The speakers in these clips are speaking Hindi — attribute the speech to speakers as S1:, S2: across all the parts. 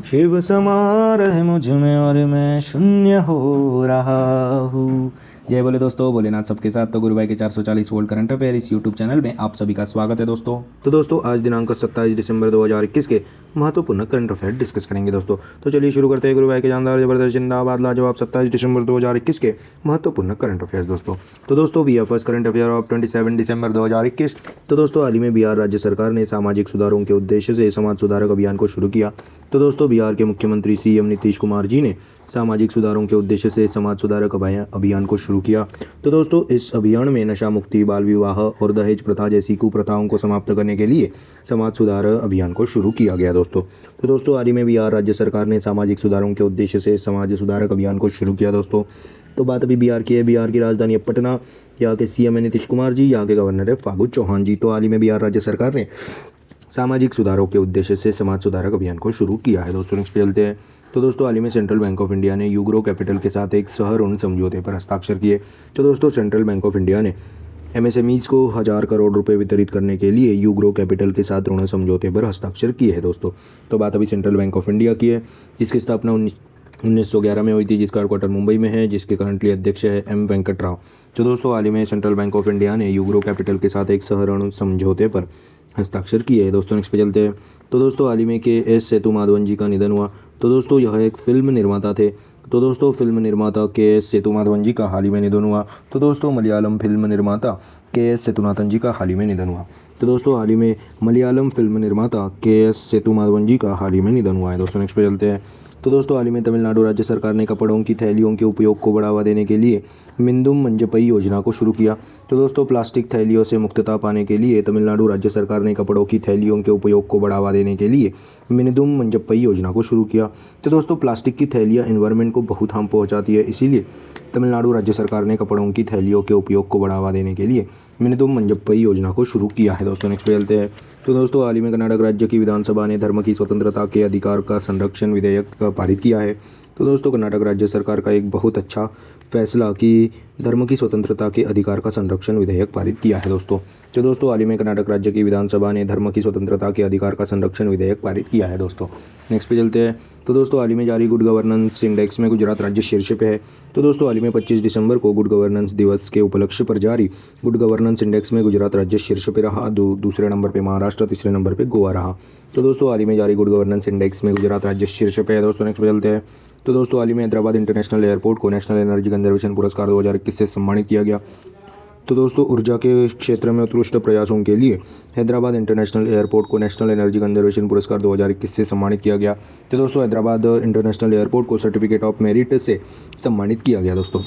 S1: शिव समा रहे मुझ में और मैं शून्य हो रहा हूँ। जय बोले दोस्तों, भोलेनाथ सबके साथ। तो गुरु भाई के 440 वोल्ट करंट अफेयर इस यूट्यूब चैनल में आप सभी का स्वागत है दोस्तों। तो दोस्तों आज दिनांक 27 दिसंबर 2021 के महत्वपूर्ण करंट अफेयर डिस्कस करेंगे दोस्तों। तो चलिए शुरू करते हैं गुरु भाई के जानदार जबरदस्त जिंदाबाद लाजवाब 27 दिसंबर 2021 के महत्वपूर्ण करंट अफेयर्स दोस्तों। तो दोस्तों we first current affair of 27 December 2021। तो दोस्तों हाल ही में बिहार राज्य सरकार ने सामाजिक सुधारों के उद्देश्य से समाज सुधारक अभियान को शुरू किया। तो दोस्तों बिहार के मुख्यमंत्री सीएम नीतीश कुमार जी ने सामाजिक सुधारों के उद्देश्य से समाज सुधारक अभियान को शुरू किया। तो दोस्तों इस अभियान में नशा मुक्ति, बाल विवाह और दहेज प्रथा जैसी कुप्रथाओं को समाप्त करने के लिए समाज सुधार अभियान को शुरू किया गया दोस्तों। तो दोस्तों हाल ही में बिहार राज्य सरकार ने सामाजिक सुधारों के उद्देश्य से समाज सुधारक अभियान को शुरू किया दोस्तों। तो बात अभी बिहार की है। बिहार की राजधानी है पटना। यहाँ के सीएम है नीतीश कुमार जी, यहाँ के गवर्नर है फागू चौहान जी। तो हाल ही में बिहार राज्य सरकार ने सामाजिक सुधारों के उद्देश्य से समाज सुधारक अभियान को शुरू किया है दोस्तों। नेक्स्ट पे चलते हैं। तो दोस्तों हाल ही में सेंट्रल बैंक ऑफ इंडिया ने यूग्रो कैपिटल के साथ एक सह ऋण समझौते पर हस्ताक्षर किए। तो दोस्तों सेंट्रल बैंक ऑफ इंडिया ने एमएसएमईज को 1000 करोड़ रुपए वितरित करने के लिए यूग्रो कैपिटल के साथ ऋण समझौते पर हस्ताक्षर किए हैं दोस्तों। तो बात अभी सेंट्रल बैंक ऑफ इंडिया की है, जिसकी स्थापना 1911 में हुई थी, जिसका हेडक्वार्टर मुंबई में है, जिसके करंटली अध्यक्ष है एम वेंकट राव। तो दोस्तों हाल ही में सेंट्रल बैंक ऑफ इंडिया ने यूग्रो कैपिटल के साथ एक सह ऋण समझौते पर हस्ताक्षर किए हैं दोस्तों। नेक्स्ट पे चलते हैं। तो दोस्तों हाल ही में के एस सेतुमाधवन जी का निधन हुआ। तो दोस्तों यह एक फिल्म निर्माता थे। तो दोस्तों फिल्म निर्माता के एस सेतुमाधवन जी का हाल ही में निधन हुआ। तो दोस्तों मलयालम फिल्म निर्माता के एस सेतुनाथन जी का हाल ही में निधन हुआ। तो दोस्तों हाल ही में मलयालम फिल्म निर्माता के एस सेतुमाधवन जी का हाल ही में निधन हुआ है दोस्तों। नेक्स्ट पे चलते हैं। तो दोस्तों हाल ही में तमिलनाडु राज्य सरकार ने कपड़ों की थैलियों के उपयोग को बढ़ावा देने के लिए मिंदुम मंजपई योजना को शुरू किया। तो दोस्तों प्लास्टिक थैलियों से मुक्तता पाने के लिए तमिलनाडु राज्य सरकार ने कपड़ों की थैलियों के उपयोग को बढ़ावा देने के लिए मिंदुम मंजपई योजना को शुरू किया। तो दोस्तों प्लास्टिक की थैलियाँ एनवायरनमेंट को बहुत हार्म पहुँचाती है, इसीलिए तमिलनाडु राज्य सरकार ने कपड़ों की थैलियों के उपयोग को बढ़ावा देने के लिए मिंदुम मंजपई योजना को शुरू किया है दोस्तों। नेक्स्ट पे चलते हैं। तो दोस्तों हाल ही में कर्नाटक राज्य की विधानसभा ने धर्म की स्वतंत्रता के अधिकार का संरक्षण विधेयक पारित किया है। तो दोस्तों कर्नाटक राज्य सरकार का एक बहुत अच्छा फैसला कि धर्म की स्वतंत्रता के अधिकार का संरक्षण विधेयक पारित किया है दोस्तों। तो दोस्तों हाल ही में कर्नाटक राज्य की विधानसभा ने धर्म की स्वतंत्रता के अधिकार का संरक्षण विधेयक पारित किया है दोस्तों। नेक्स्ट पे चलते हैं। तो दोस्तों हाल ही में जारी गुड गवर्नेंस इंडेक्स में गुजरात राज्य शीर्ष पे है। तो दोस्तों हाल ही में 25 दिसंबर को गुड गवर्नेंस दिवस के उपलक्ष्य पर जारी गुड गवर्नेंस इंडेक्स में गुजरात राज्य शीर्ष पे रहा। दूसरे नंबर पे महाराष्ट्र, तीसरे नंबर पे गोवा रहा। तो दोस्तों हाल ही में जारी गुड गवर्नेंस इंडेक्स में गुजरात राज्य शीर्ष पे है दोस्तों। नेक्स्ट पे चलते हैं। तो दोस्तों हाल ही में हैदराबाद इंटरनेशनल एयरपोर्ट को नेशनल एनर्जी कंजर्वेशन पुरस्कार 2021 से सम्मानित किया गया। तो दोस्तों ऊर्जा के क्षेत्र में उत्कृष्ट प्रयासों के लिए हैदराबाद इंटरनेशनल एयरपोर्ट को नेशनल एनर्जी कंजर्वेशन पुरस्कार 2021 से सम्मानित किया गया। तो दोस्तों हैदराबाद इंटरनेशनल एयरपोर्ट को सर्टिफिकेट ऑफ मेरिट से सम्मानित किया गया दोस्तों।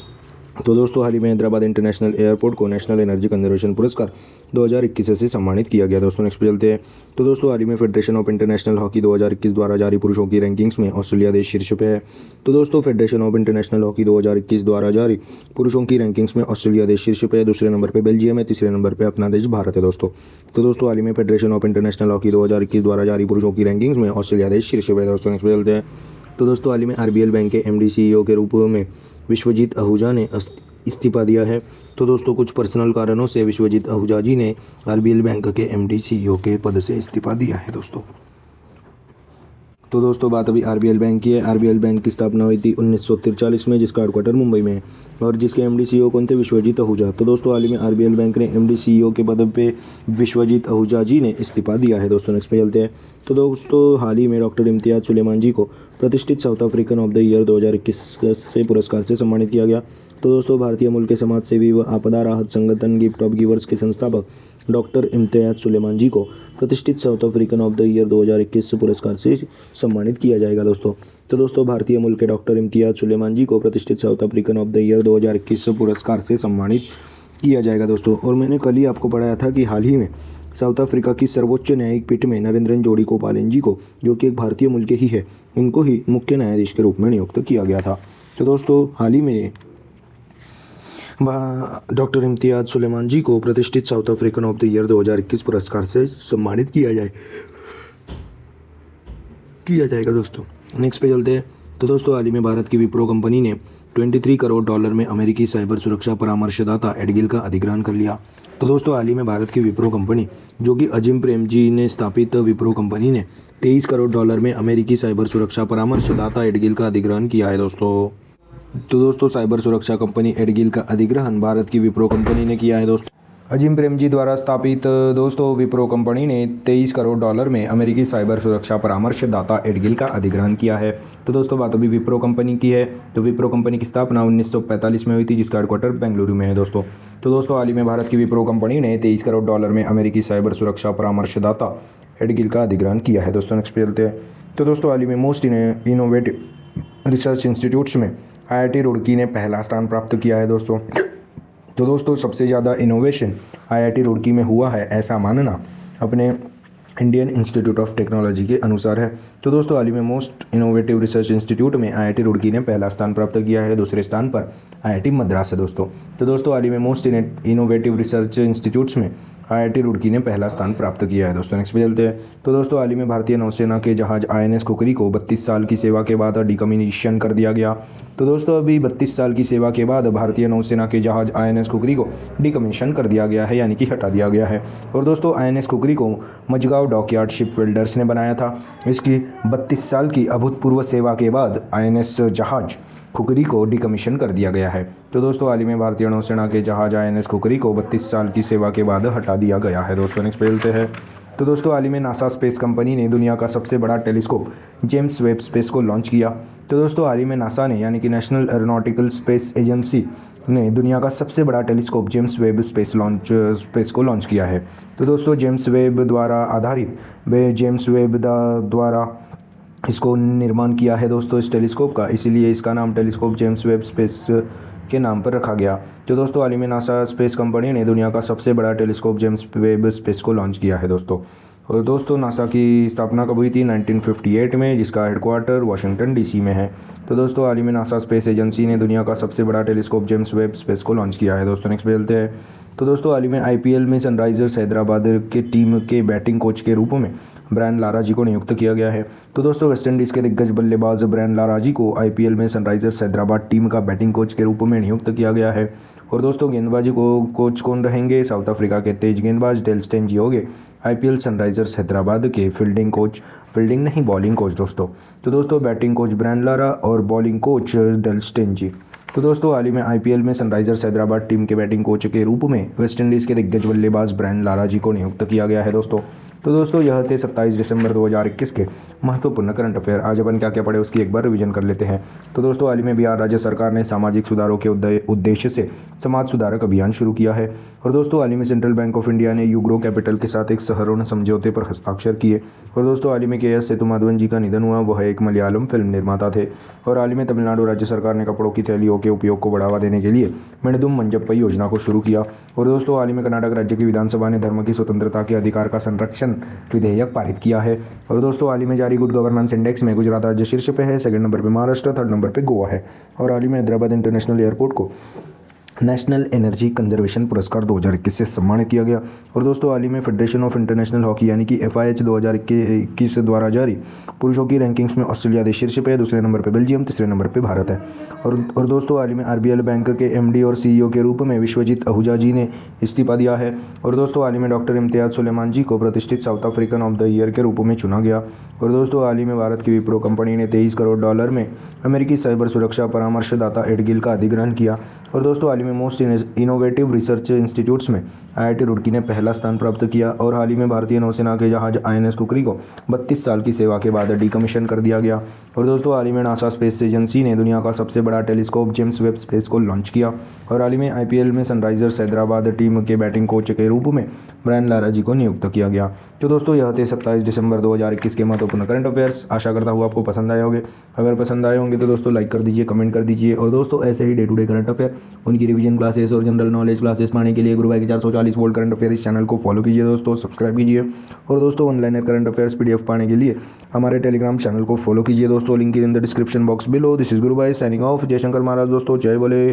S1: तो दोस्तों हाल ही में हैदराबाद इंटरनेशनल एयरपोर्ट को नेशनल एनर्जी कंजर्वेशन पुरस्कार 2021 से सम्मानित किया गया दोस्तों। नेक्स्ट पे चलते हैं। तो दोस्तों हाल ही में फेडरेशन ऑफ इंटरनेशनल हॉकी 2021 द्वारा जारी पुरुषों की रैंकिंग्स में ऑस्ट्रेलिया देश शीर्ष पे है। तो दोस्तों फेडरेशन ऑफ इंटरनेशनल हॉकी 2021 द्वारा जारी पुरुषों की रैंकिंग्स में ऑस्ट्रेलिया देश शीर्ष पे है। दूसरे नंबर पे बेल्जियम है, तीसरे नंबर पे अपना देश भारत है दोस्तों। तो दोस्तों हाल ही में फेडरेशन ऑफ इंटरनेशनल हॉकी 2021 द्वारा जारी पुरुषों की रैंकिंग्स में ऑस्ट्रेलिया देश शीर्ष पे है दोस्तों। नेक्स्ट पे चलते हैं। तो दोस्तों हाल ही में आरबीएल बैंक के एमडी सीईओ के रूप में विश्वजीत आहूजा ने इस्तीफा दिया है। तो दोस्तों कुछ पर्सनल कारणों से विश्वजीत आहूजा जी ने आरबीएल बैंक के एमडी सीईओ के पद से इस्तीफा दिया है दोस्तों। तो दोस्तों बात अभी आरबीएल बैंक की है। आरबीएल बैंक की स्थापना हुई थी 1943 में, जिसका हेडक्वार्टर मुंबई में है और जिसके एमडी सीईओ कौन थे? विश्वजीत आहूजा। तो दोस्तों हाल ही में आरबीएल बैंक ने एमडी सीईओ के पद पे विश्वजीत आहूजा जी ने इस्तीफा दिया है दोस्तों। नेक्स्ट पे चलते हैं। तो दोस्तों हाल ही में डॉक्टर इम्तियाज सुलेमान जी को प्रतिष्ठित south African of the year 2021 से पुरस्कार से सम्मानित किया गया। तो दोस्तों भारतीय मूल के समाज सेवी व आपदा राहत संगठन गिफ्ट ऑफ गिवर्स के संस्थापक डॉक्टर इम्तियाज सुलेमान जी को प्रतिष्ठित south African of the year 2021 पुरस्कार से सम्मानित किया जाएगा दोस्तों। तो दोस्तों भारतीय मूल के डॉक्टर इम्तियाज सुलेमान जी को प्रतिष्ठित south African of the year 2021 पुरस्कार से सम्मानित किया जाएगा दोस्तों। और मैंने कल ही आपको पढ़ाया था कि हाल ही में साउथ अफ्रीका की सर्वोच्च न्यायिक पीठ में नरेंद्रन जोड़ी गोपालन जी को, जो कि एक भारतीय मूल के ही है, उनको ही मुख्य न्यायाधीश के रूप में नियुक्त किया गया था। तो दोस्तों हाल ही में डॉक्टर इम्तियाज सुलेमान जी को प्रतिष्ठित south African of the year 2021 पुरस्कार से सम्मानित किया जाएगा दोस्तों। नेक्स्ट पे चलते हैं। तो दोस्तों हाल ही में भारत की विप्रो कंपनी ने $23 करोड़ में अमेरिकी साइबर सुरक्षा परामर्शदाता एडगिल का अधिग्रहण कर लिया। तो दोस्तों हाल ही में भारत की विप्रो कंपनी जो कि अजिम प्रेमजी ने स्थापित विप्रो कंपनी ने 23 करोड़ डॉलर में अमेरिकी साइबर सुरक्षा परामर्शदाता एडगिल का अधिग्रहण किया है दोस्तों। तो दोस्तों साइबर सुरक्षा कंपनी एडगिल का अधिग्रहण भारत की विप्रो कंपनी ने किया है दोस्तों। अजिम प्रेमजी द्वारा स्थापित दोस्तों विप्रो कंपनी ने 23 करोड़ डॉलर में अमेरिकी साइबर सुरक्षा परामर्शदाता एडगिल का अधिग्रहण किया है। तो दोस्तों बात अभी विप्रो कंपनी की है। तो विप्रो कंपनी की स्थापना 1945 में हुई थी, जिसका हेडक्वार्टर बेंगलुरु में है दोस्तों। तो दोस्तों हाल ही में भारत की विप्रो कंपनी ने 23 करोड़ डॉलर में अमेरिकी साइबर सुरक्षा परामर्शदाता एडगिल का अधिग्रहण किया है दोस्तों। नेक्स्ट पे चलते हैं। तो दोस्तों हाल ही में मोस्ट इनोवेटिव रिसर्च इंस्टीट्यूट्स में IIT रुड़की ने पहला स्थान प्राप्त किया है दोस्तों। तो दोस्तों सबसे ज़्यादा इनोवेशन IIT रुड़की में हुआ है, ऐसा मानना अपने इंडियन इंस्टीट्यूट ऑफ टेक्नोलॉजी के अनुसार है। तो दोस्तों हाल ही में मोस्ट इनोवेटिव रिसर्च इंस्टीट्यूट में IIT रुड़की ने पहला स्थान प्राप्त किया है। दूसरे स्थान पर IIT मद्रास है दोस्तों। तो दोस्तों हाल ही में मोस्ट इनोवेटिव रिसर्च इंस्टीट्यूट्स में IIT रुड़की ने पहला स्थान प्राप्त किया है दोस्तों। नेक्स्ट पे चलते हैं। तो दोस्तों हाल ही में भारतीय नौसेना के जहाज INS खुकरी को 32 साल की सेवा के बाद डिकमीशन कर दिया गया। तो दोस्तों अभी 32 साल की सेवा के बाद भारतीय नौसेना के जहाज INS खुकरी को डिकमीशन कर दिया गया है, यानी कि हटा दिया गया है। और दोस्तों INS खुकरी को मझगांव डॉकयार्ड शिप बिल्डर्स ने बनाया था। इसकी 32 साल की अभूतपूर्व सेवा के बाद INS जहाज खुकरी को डिकमीशन कर दिया गया है। तो दोस्तों हाल ही में भारतीय नौसेना के जहाज INS खुकरी को 32 साल की सेवा के बाद हटा दिया गया है दोस्तों। नेक्स्ट पे चलते हैं। तो दोस्तों हाल ही में नासा स्पेस कंपनी ने दुनिया का सबसे बड़ा टेलीस्कोप जेम्स वेब स्पेस को लॉन्च किया। तो दोस्तों हाल ही में नासा ने यानी कि नेशनल एरोनॉटिकल स्पेस एजेंसी ने दुनिया का सबसे बड़ा टेलीस्कोप जेम्स वेब स्पेस को लॉन्च किया है। तो दोस्तों जेम्स वेब द्वारा आधारित जेम्स वेब द्वारा इसको निर्माण किया है दोस्तों इस टेलीस्कोप का, इसीलिए इसका नाम टेलीस्कोप जेम्स वेब स्पेस के नाम पर रखा गया। तो दोस्तों हाल ही में नासा स्पेस कंपनी ने दुनिया का सबसे बड़ा टेलीस्कोप जेम्स वेब स्पेस को लॉन्च किया है दोस्तों। और दोस्तों नासा की स्थापना कब हुई थी? 1958 में, जिसका हेडक्वार्टर वाशिंगटन DC में है। तो दोस्तों हाल ही में नासा स्पेस एजेंसी ने दुनिया का सबसे बड़ा टेलीस्कोप जेम्स वेब स्पेस को लॉन्च किया है दोस्तों। नेक्स्ट पे चलते हैं। तो दोस्तों हाल ही में IPL में सनराइजर्स हैदराबाद के टीम के बैटिंग कोच के रूप में ब्रायन लारा जी को नियुक्त किया गया है। तो दोस्तों वेस्टइंडीज़ के दिग्गज बल्लेबाज ब्रायन लारा जी को IPL में सनराइजर्स हैदराबाद टीम का बैटिंग कोच के रूप में नियुक्त किया गया है। और दोस्तों गेंदबाजी को कोच कौन रहेंगे? साउथ अफ्रीका के तेज गेंदबाज डेल स्टेनजी होंगे IPL सनराइजर्स हैदराबाद के फील्डिंग कोच, फील्डिंग नहीं बॉलिंग कोच दोस्तों। तो दोस्तों बैटिंग कोच ब्रायन लारा और बॉलिंग कोच डेल स्टेनजी। तो दोस्तों हाल ही में IPL में सनराइजर्स हैदराबाद टीम के बैटिंग कोच के रूप में वेस्टइंडीज़ के दिग्गज बल्लेबाज ब्रायन लारा जी को नियुक्त किया गया है दोस्तों। तो दोस्तों यह थे 27 दिसंबर 2021 के महत्वपूर्ण करंट अफेयर। आज अपन क्या क्या पढ़े उसकी एक बार रिवीजन कर लेते हैं। तो दोस्तों हाल ही में बिहार राज्य सरकार ने सामाजिक सुधारों के उद्देश्य से समाज सुधारक अभियान शुरू किया है। और दोस्तों हाल ही में सेंट्रल बैंक ऑफ इंडिया ने यूग्रो कैपिटल के साथ एक सहरोन समझौते पर हस्ताक्षर किए। और दोस्तों हाल ही में KS सेतुमाधवन जी का निधन हुआ। वह एक मलयालम फिल्म निर्माता थे। और हाल ही में तमिलनाडु राज्य सरकार ने कपड़ों की थैलियों के उपयोग को बढ़ावा देने के लिए मेणदुम मंजप्पई योजना को शुरू किया। और दोस्तों हाल ही में कर्नाटक राज्य की विधानसभा ने धर्म की स्वतंत्रता के अधिकार का संरक्षण विधेयक पारित किया है। और दोस्तों हाल ही में जारी गुड गवर्नेंस इंडेक्स में गुजरात राज्य शीर्ष पे है, सेकंड नंबर पे महाराष्ट्र, थर्ड नंबर पे गोवा है। और हाल ही में हैदराबाद इंटरनेशनल एयरपोर्ट को नेशनल एनर्जी कंजर्वेशन पुरस्कार 2021 से सम्मानित किया गया। और दोस्तों हाल ही में फेडरेशन ऑफ इंटरनेशनल हॉकी यानी कि FIH 2021 द्वारा जारी पुरुषों की रैंकिंग्स में ऑस्ट्रेलिया देश शीर्ष पे है, दूसरे नंबर पे बेल्जियम, तीसरे नंबर पे भारत है। और दोस्तों हाल ही में RBL बैंक के MD और CEO के रूप में विश्वजीत आहूजा जी ने इस्तीफा दिया है। और दोस्तों हाल ही में डॉक्टर इम्तियाज सुलेमान जी को प्रतिष्ठित south African of the year के रूप में चुना गया। और दोस्तों हाल ही में भारत की विप्रो कंपनी ने 23 करोड़ डॉलर में अमेरिकी साइबर सुरक्षा परामर्शदाता एडगिल का अधिग्रहण किया। और दोस्तों हाल ही में मोस्ट इनोवेटिव रिसर्च इंस्टीट्यूट्स में IIT रुड़की ने पहला स्थान प्राप्त किया। और हाल ही में भारतीय नौसेना के जहाज INS खुकरी को 32 साल की सेवा के बाद डिकमीशन कर दिया गया। और दोस्तों हाल ही में नासा स्पेस एजेंसी ने दुनिया का सबसे बड़ा टेलीस्कोप जेम्स वेब स्पेस को लॉन्च किया। और हाल ही में IPL में सनराइजर्स हैदराबाद टीम के बैटिंग कोच के रूप में ब्रायन लारा जी को नियुक्त किया गया। तो दोस्तों यह थे 27 दिसंबर 2021 के महत्वपूर्ण करंट अफेयर्स। आशा करता हूँ आपको पसंद आए होंगे। अगर पसंद आए होंगे तो दोस्तों लाइक कर दीजिए, कमेंट कर दीजिए। और दोस्तों ऐसे ही day to day current affair, उनकी रिवीजन क्लासेस और जनरल नॉलेज क्लासेस पाने के लिए गुरुभाई के 440 वोल्ट करंट अफेयर इस चैनल को फॉलो कीजिए दोस्तों, सब्सक्राइब कीजिए। और दोस्तों ऑनलाइन करंट अफेयर्स PDF पाने के लिए हमारे टेलीग्राम चैनल को फॉलो कीजिए दोस्तों, link in the description box below. This is Gurubhai signing off. जय शंकर महाराज दोस्तों, जय बोले।